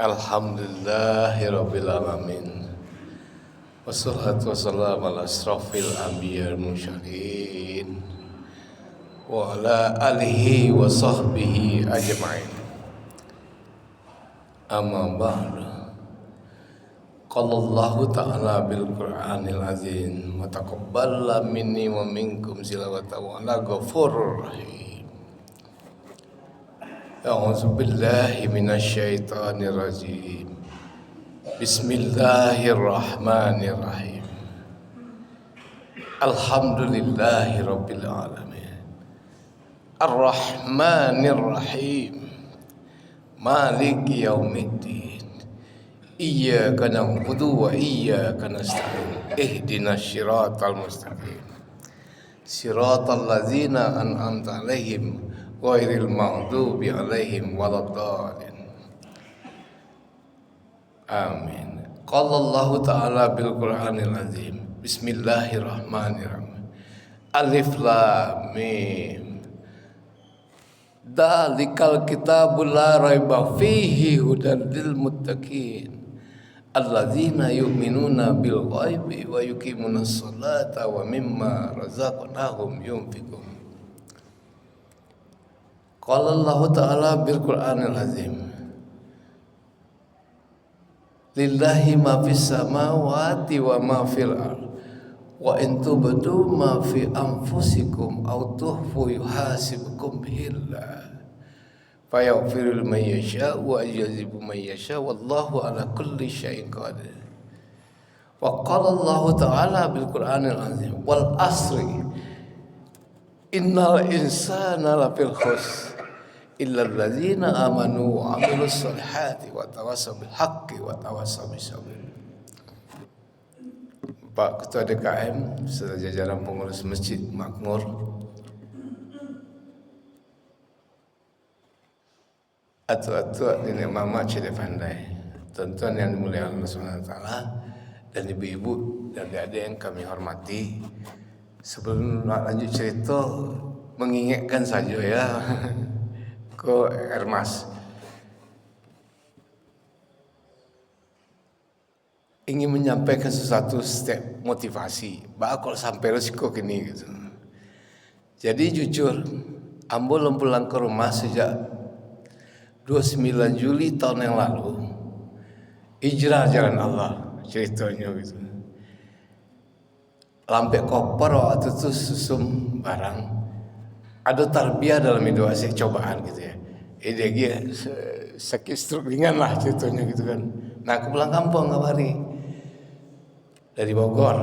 Alhamdulillahirabbil alamin. Wassalatu wassalamu ala asrofil anbiya wal mursalin wa ala alihi wa sahbihi ajma'in. Amma ba'du. Qala Allah ta'ala bil Qur'anil azim wa taqabbal minni wa minkum silawatahu ala ghafurur rahim. A'udzu billahi minasy syaithanir rajim. Bismillahirrahmanirrahim. Alhamdulillahirabbil alamin. Arrahmanir rahim. Maliki yaumiddin. Iyyaka na'budu wa iyyaka nasta'in. Ihdinas siratal mustaqim. Siratal ladzina an'amta 'alaihim ghairil maghdubi 'alaihim waladdallin. Amin. Qala Allah Ta'ala bil Qur'anil azim. Bismillahirrahmanirrahim. Alif lam mim. Dzalikal kitabul la raiba fihi hudan lil muttaqin. Alladzina yu'minuna bil ghaibi wa yuqimunas salata wa mimma razaqnahum yunfiqun. Qala Allah Ta'ala bil Qur'anil azim. Lillahi ma fis samawati wa ma fil ardh wa in tubdu ma fi anfusikum aw tuhfu yuhasibukum billah fayaghfiru liman yasha wa yu'adhibu man yasha wallahu ala kulli syai'in qadir. Wa qala Allah Ta'ala bil Qur'anil azim wal asri innal insana lafil khusr illal ladzina amanu wa 'amilus solihati wa tawassaw bil haqqi wa tawassaw bis sabr. Pak Ketua DKM serta jajaran pengurus Masjid Makmur, atua-atua nenek mama Cede Pandai, tuan-tuan yang dimuliakan Allah Subhanahu wa taala, dan ibu-ibu dan adik-adik yang kami hormati. Sebelum lanjut cerita, mengingatkan saja ya ke Ermas. Ingin menyampaikan sesuatu step motivasi. Bah kalau sampai resiko gini gitu. Jadi jujur, ambo belum pulang ke rumah sejak 29 Juli tahun yang lalu. Hijrah jalan Allah ceritanya gitu. Lampe koper waktu itu susum barang. Ada tarbiyah dalam hidup saya, cobaan gitu ya. Dia sakit stroke ringan lah ceritanya gitu kan. Nah aku pulang kampung ngabari dari Bogor.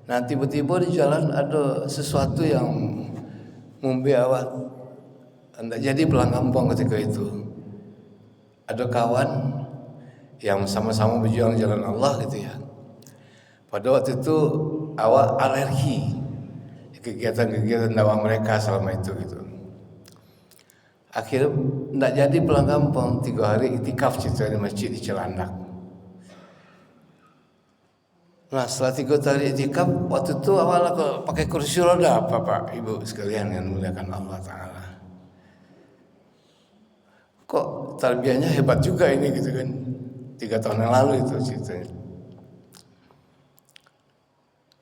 Nah tiba-tiba di jalan ada sesuatu yang membuat anda jadi pulang kampung ketika itu. Ada kawan yang sama-sama berjuang jalan Allah gitu ya. Pada waktu itu awak alergi kegiatan-kegiatan dakwah mereka selama itu gitu. Akhirnya tidak jadi pulang kampung, 3 hari iktikaf cerita di masjid di Cilandak. Nah setelah 3 hari iktikaf, waktu itu awalnya pakai kursi roda Bapak Ibu sekalian yang muliakan Allah Ta'ala. Kok tarbiyahnya hebat juga ini gitu kan. 3 tahun yang lalu itu ceritanya.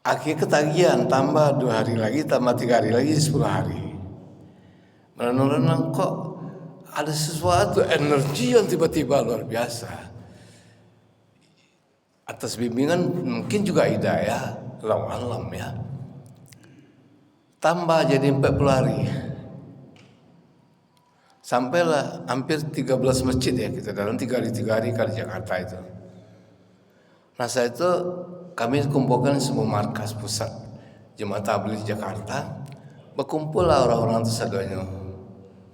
Akhirnya ketagihan, tambah 2 hari lagi, tambah 3 hari lagi, 10 hari. Merenung-renung kok ada sesuatu energi yang tiba-tiba luar biasa. Atas bimbingan mungkin juga hidayah, Allahu alam ya. Tambah jadi 40 hari. Sampailah hampir 13 masjid ya kita dalam 3 hari kali Jakarta itu. Nah saya itu kami kumpulkan semua markas pusat Jemaah Tabligh Jakarta. Berkumpullah orang-orang tersadanya,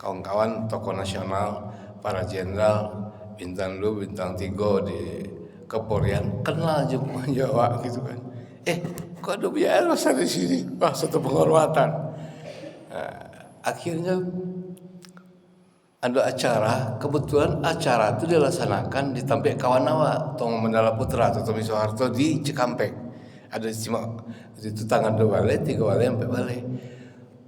kawan-kawan tokoh nasional, para jenderal, bintang 2, bintang 3 di Kepolrian, kenal Jemaah Jawa gitu kan. Kok ada biaya di sini? Wah, satu penghormatan. Nah, akhirnya ada acara, kebetulan acara itu dilaksanakan di Tampek Kawanawa, Tong Mandala Putra atau Tommy Soeharto di Cikampek. Ada cuma itu tangan 2 balai, 3 balai, 4 balai.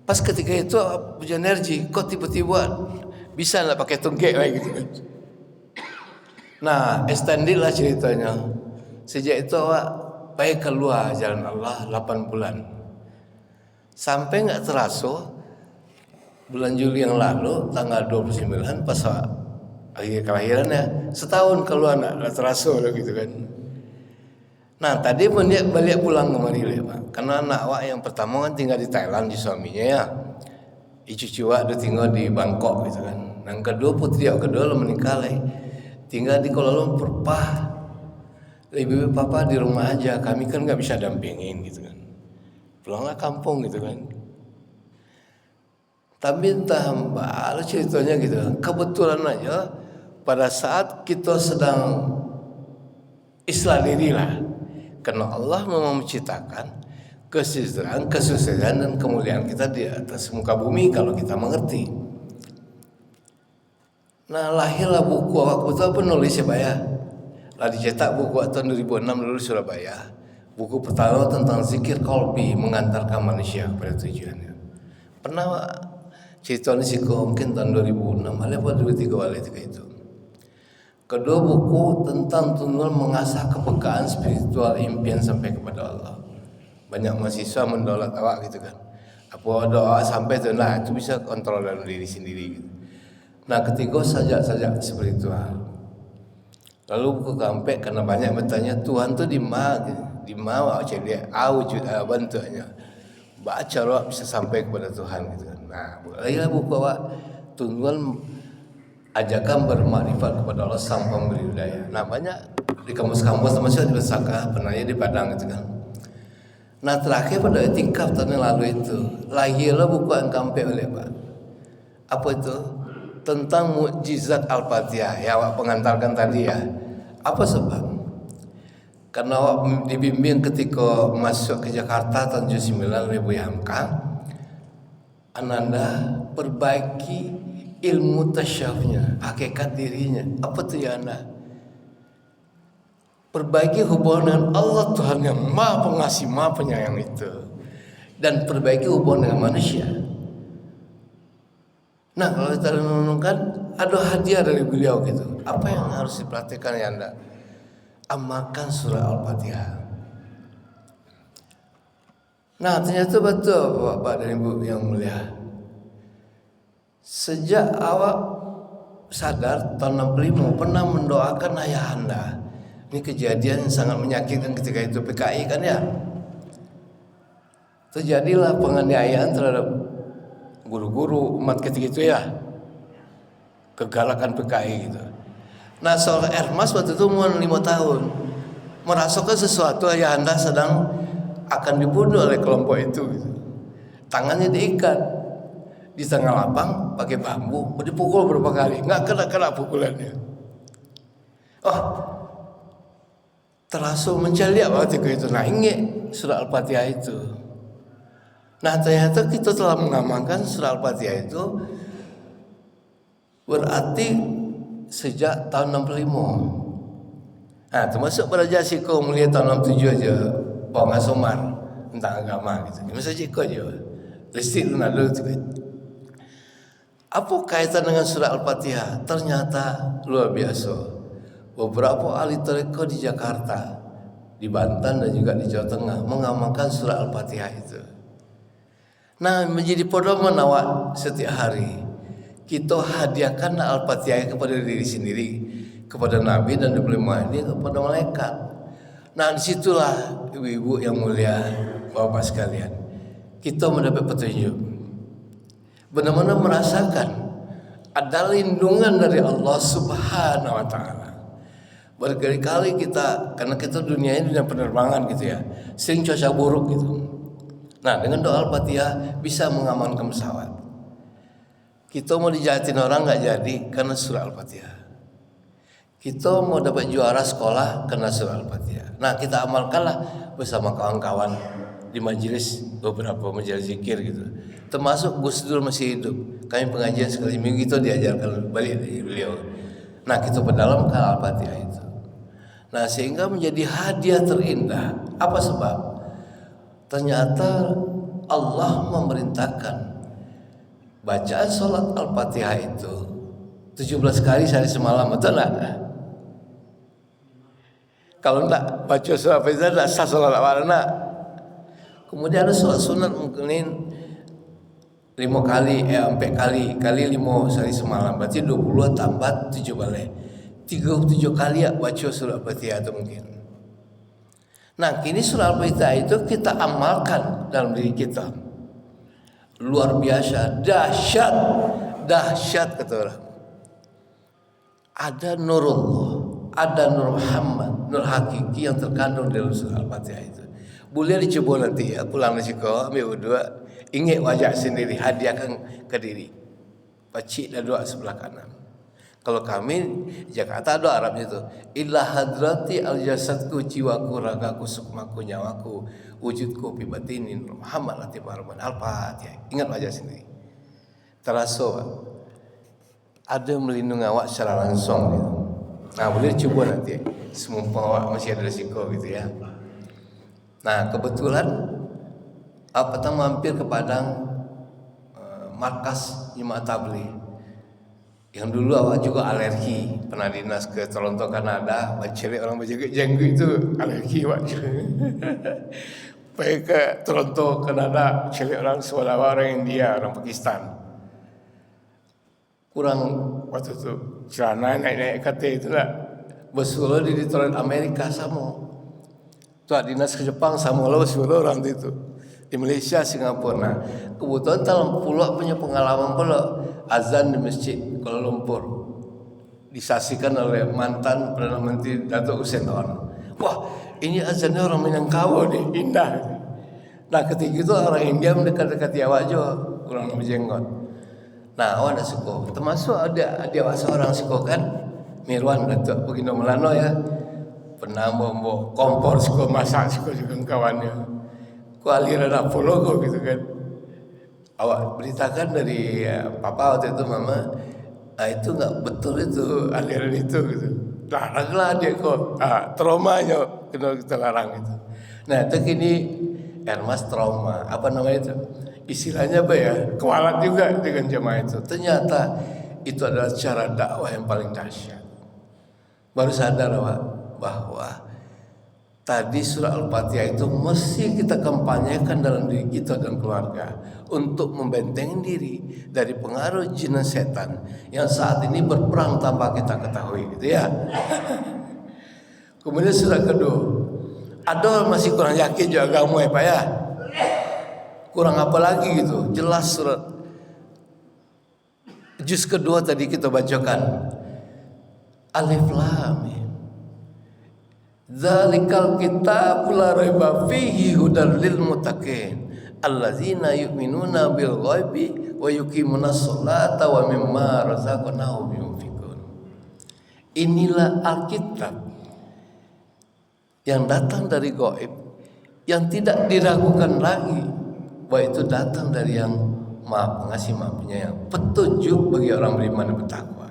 Pas ketika itu punya energi, kok tiba-tiba bisa nggak pakai tungkek lagi gitu kan? Nah, extended lah ceritanya. Sejak itu awak baik keluar jalan Allah 8 bulan. Sampai nggak terasa bulan Juli yang lalu tanggal 29 pas akhir kelahirannya, setahun keluar nggak terasa gitu kan. Nah tadi dia balik pulang kemari ya Pak, karena anak awak yang pertama kan tinggal di Thailand di suaminya ya. Cucu awak udah tinggal di Bangkok gitu kan. Yang kedua putri awak kedua lo menikah lagi, tinggal di Kuala Lumpur. Lebih baik papa di rumah aja, kami kan nggak bisa dampingin gitu kan. Pulanglah kampung gitu kan. Tapi entah mbak ceritanya gitu. Kebetulan aja pada saat kita sedang islah diri lah, karena Allah memang menciptakan kesejahteraan, kesuksesan dan kemuliaan kita di atas muka bumi kalau kita mengerti. Nah lahirlah buku waktu itu penulis ya Pak ya. Lah dicetak buku tahun 2006 dulu di Surabaya. Buku pertama tentang zikir qalbi, mengantarkan manusia kepada tujuannya. Pernah Pak cerita ini mungkin tahun 2006 atau 2003 kali itu. Kedua buku tentang tuntunan mengasah kepekaan spiritual impian sampai kepada Allah. Banyak mahasiswa mendaulat awak gitu kan. Apa doa sampai itu, nah itu bisa kontrol dalam diri sendiri gitu. Nah ketiga sajak-sajak spiritual. Lalu buku keempat karena banyak bertanya Tuhan tuh di mana aja dia wujud bentuknya. Baca lo bisa sampai kepada Tuhan gitu kan. Nah, mulailah buku awak tuntunan ajakan bermakrifat kepada Allah sang pemberi hidayah. Nah, banyak di kampus-kampus termasuk di Besaka, pernahnya di Padang gitu kan. Nah, terakhir pada tingkat tahun yang lalu itu, lahirlah buku yang keempat oleh Pak. Apa itu? Tentang mukjizat Al-Fatihah yang awak pengantarkan tadi ya. Apa sebab? Karena awak dibimbing ketika masuk ke Jakarta tahun 79 oleh Buya Hamka, Ananda perbaiki ilmu tasyawufnya, hakikat dirinya. Apa tuh ya Anda? Perbaiki hubungan dengan Allah Tuhan yang Maha Pengasih, Maha Penyayang itu, dan perbaiki hubungan dengan manusia. Nah kalau kita renungkan ada hadiah dari beliau gitu. Apa yang harus diperhatikan ya Anda? Amalkan surah Al-Fatihah. Nah ternyata betul Bapak dan Ibu yang mulia. Sejak awak sadar tahun 65 pernah mendoakan ayah Anda. Ini kejadian yang sangat menyakitkan ketika itu PKI kan ya. Terjadilah penganiayaan terhadap guru-guru umat ketika itu ya, kegalakan PKI gitu. Nah seorang Ermas waktu itu umur 5 tahun merasakan sesuatu ayah anda sedang akan dibunuh oleh kelompok itu gitu. Tangannya diikat di tengah lapang pakai bambu, dipukul berapa kali, nggak kena pukulannya. Terasa menceliak waktu itu. Nah ingat surah Al-Fatihah itu. Nah ternyata kita telah mengamalkan surah Al-Fatihah itu berarti sejak tahun 65. Nah termasuk pada Jasiko melihat tahun 67 aja Pak Ngasomar tentang agama gitu. Masa Ciko aja listrik itu dulu tuh. Apa kaitan dengan surah Al-Fatihah? Ternyata luar biasa. Beberapa ahli tarekat di Jakarta, di Banten dan juga di Jawa Tengah mengamalkan surah Al-Fatihah itu. Nah menjadi pedoman awak setiap hari. Kita hadiahkan Al-Fatihah kepada diri sendiri, kepada Nabi dan 25 ini kepada malaikat. Nah disitulah ibu-ibu yang mulia, bapak sekalian, kita mendapat petunjuk. Benar-benar merasakan ada lindungan dari Allah Subhanahu Wa Taala. Berkali-kali kita, karena kita dunia ini dunia penerbangan gitu ya, sering cuaca buruk gitu. Nah dengan doa Al-Fatihah bisa mengamankan pesawat. Kita mau dijahatin orang nggak jadi karena surah Al-Fatihah. Kita mau dapat juara sekolah karena surah Al-Fatihah. Nah kita amalkanlah bersama kawan-kawan di majelis, beberapa majelis zikir gitu. Termasuk Gus Dur masih hidup. Kami pengajian sekali minggu itu diajarkan balik dari beliau. Nah kita berdalamkan Al-Fatihah itu. Nah sehingga menjadi hadiah terindah. Apa sebab? Ternyata Allah memerintahkan bacaan sholat Al-Fatihah itu 17 kali sehari semalam, betul enggak? Kalau enggak baca surah Al-Fatihah enggak sah salat warna. Kemudian ada sholat sunat mungkin 5 kali, 4 kali 5 sehari semalam. Berarti 20 tambah 7 balik. 37 kali ya baca surah Al-Fatihah itu mungkin. Nah, kini surah Al-Fatihah itu kita amalkan dalam diri kita. Luar biasa, dahsyat kata orang. Ada nurullah, ada nur Muhammad, nur hakiki yang terkandung dalam surah Al-Fatihah itu. Boleh dicoba nanti ya, pulang dari sekolah, ambil wudhu, ingat wajah sendiri, hadiahkan ke diri. Pacik dan doa sebelah kanan. Kalau kami Jakarta doa Arabnya itu, illa hadrati al-jasadku, jiwaku, ragaku, sukmaku, nyawaku, wujudku, fi batinin, Muhammad latif warman, Al-Fatihah. Ingat wajah sendiri. Terasa ada melindungi awak secara langsung gitu. Nah, boleh coba nanti. Semua awak masih ada risiko gitu ya. Nah, kebetulan petang mampir ke Padang, markas Jemaat Tabligh. Yang dulu awak juga alergi, pernah dinas ke Toronto Kanada, baca orang berjaga jenggot itu alergi awak. Pergi ke Toronto Kanada, cari orang Sarawak, orang India, orang Pakistan. Kurang waktu itu celana naik kata itulah. Bersuara di Toronto Amerika sama. Tuh dinas ke Jepang sama lo bersuara orang itu. Di Malaysia, Singapura. Nah, kebetulan dalam pulau punya pengalaman pula azan di masjid Kuala Lumpur disaksikan oleh mantan Perdana Menteri Datuk Hussein Onn. Wah, ini azannya orang Minangkabau nih, indah. Nah, ketika itu orang India mendekat-dekati awak juga, kurang berjenggot. Nah, awak ada suko, termasuk ada awak seorang suko kan, Mirwan Datuk Baginda Melano ya, pernah bawa kompor suko masak suko juga kawannya. Ku aliran apa logo gitu kan. Awak beritakan dari papa waktu itu mama, itu enggak betul itu aliran itu gitu. Laranglah dia kok. Traumanya kena kita larang itu. Nah, itu kini Ermas trauma. Apa namanya itu? Istilahnya apa ya? Kualat juga dengan jemaah itu. Ternyata itu adalah cara dakwah yang paling dahsyat. Baru sadar awak bahwa tadi surah Al-Fatihah itu mesti kita kampanyekan dalam diri kita dan keluarga untuk membentengi diri dari pengaruh jin dan setan yang saat ini berperang tanpa kita ketahui gitu ya. Kemudian surah kedua, ada orang masih kurang yakin juga agama ya Pak ya. Kurang apa lagi gitu. Jelas surat juz kedua tadi kita bacakan. Alif Lam Mim. Zalikal kitabul la raiba fihi hudal lil muttaqin allazina yu'minuna bil ghaibi wa yuqimunas sholata wa mimma razaqnahum yunfiqun. Inilah Alkitab yang datang dari gaib, yang tidak diragukan lagi bahwa itu datang dari yang Maha Pengasih Maha Penyayang, petunjuk bagi orang beriman dan bertakwa.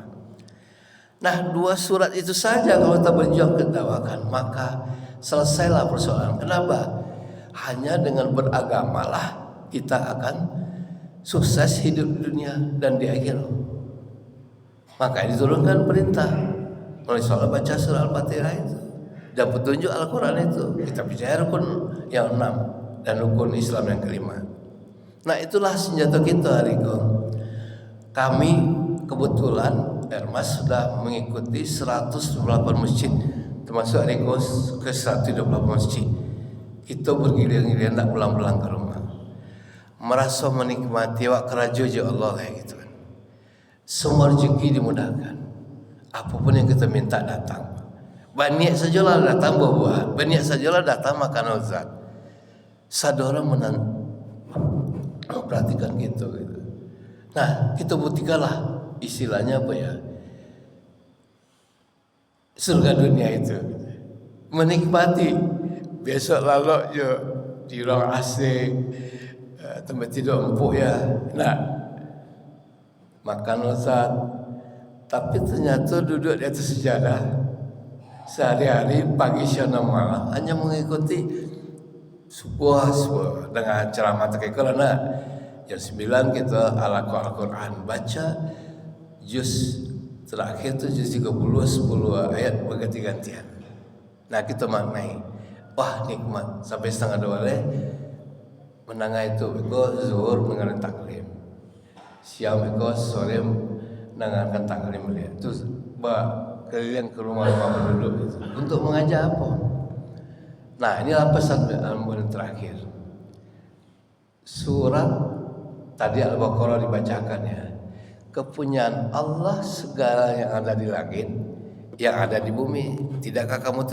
Nah, 2 surat itu saja kalau kita berjuang kedakwakan, maka selesailah persoalan. Kenapa? Hanya dengan beragamalah kita akan sukses hidup di dunia dan di akhirat. Maka diturunkan perintah oleh sholat baca surah Al-Fatihah itu dan petunjuk Al-Quran itu. Kita percaya rukun yang 6 dan rukun Islam yang kelima. Nah, itulah senjata kita hari ini. Kami kebetulan Ermas sudah mengikuti 128 masjid, termasuk Arigos ke 128 masjid. Kita bergiliran-giliran tak pulang-pulang ke rumah, merasa menikmati wak kerajo je Allah kayak gitu kan. Semua rezeki dimudahkan, apapun yang kita minta datang. Banyak sajalah datang buah-buahan, banyak sajalah datang makanan lezat. Sadara memperhatikan gitu. Nah, kita buktikanlah istilahnya apa ya, surga dunia itu, menikmati. Besok lalu je di ruang AC, tempat tidur empuk ya, nah makan lezat, tapi ternyata duduk di atas sejadah sehari-hari pagi siang dan malam hanya mengikuti sebuah dengan ceramah terkekal. Nah, jam 9 kita Al-Quran baca juz terakhir tu juz 30 10 ayat berganti-gantian. Nah kita maknai, wah nikmat sampai setengah dua menangah itu, iko zuhur mendengarkan taklim, siang iko sore mendengarkan taklim lihat, terus keliling ke rumah-rumah penduduk itu untuk mengajak apa? Nah inilah pesan al-Mu'min terakhir. Surat tadi Al-Baqarah dibacakan ya. Kepunyaan Allah segala yang ada di langit, yang ada di bumi. Tidakkah kamu